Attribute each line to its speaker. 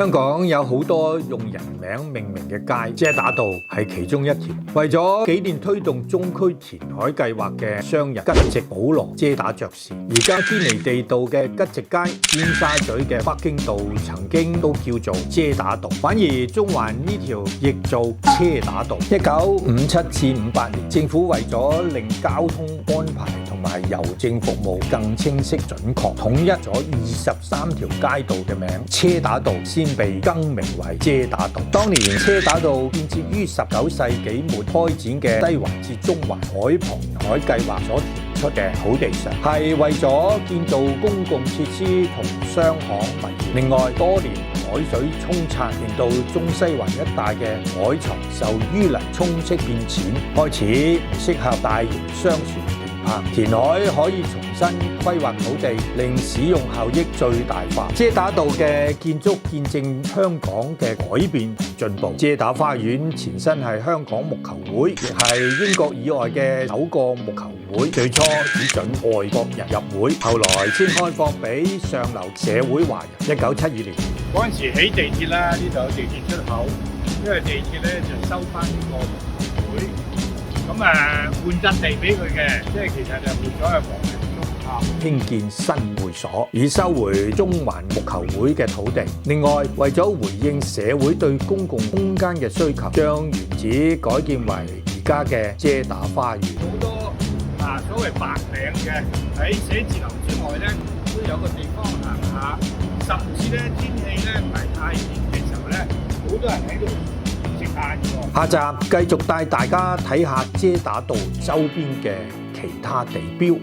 Speaker 1: 香港有好多用人名命名嘅街，遮打道係其中一條。為咗紀念推動中區填海計劃嘅商人吉席保羅遮打爵士，而家堅尼地道嘅吉席街、尖沙咀嘅北京道曾經都叫做遮打道，反而中環呢條亦做車打道。1957至58年，政府為咗令交通安排同埋郵政服務更清晰準確，統一咗23條街道嘅名，車打道先被更名為遮打道。當年車打道建設於19世紀末開展嘅西環至中環海旁填海計劃所填出嘅土地上，係為咗建造公共設施同商行物業。另外，多年海水沖刷，令到中西環一帶嘅海床受淤泥沖積變淺，開始唔適合大型商船。填海可以重新規劃土地，令使用效益最大化。遮打道嘅建築見證香港嘅改變同進步。遮打花園前身係香港木球會，亦係英國以外嘅首個木球會。最初只准外國人入會，後來先開放俾上流社會華人。1972年
Speaker 2: 嗰陣時起地鐵啦，呢度有地鐵出口，因為地鐵咧就收翻呢個木球會。咁換陣地俾佢嘅，即係其實就換咗係黃泥中
Speaker 1: 興建新會所，以收回中環木球會嘅土地。另外，為咗回應社會對公共空間嘅需求，將原址改建為而家嘅遮打花園。
Speaker 2: 好多所謂白領嘅喺寫字樓之外咧，都有個地方行下，甚至咧天氣咧唔係太熱嘅時候咧，好多人喺度。
Speaker 1: 下集繼續帶大家睇下遮打道周邊嘅其他地標。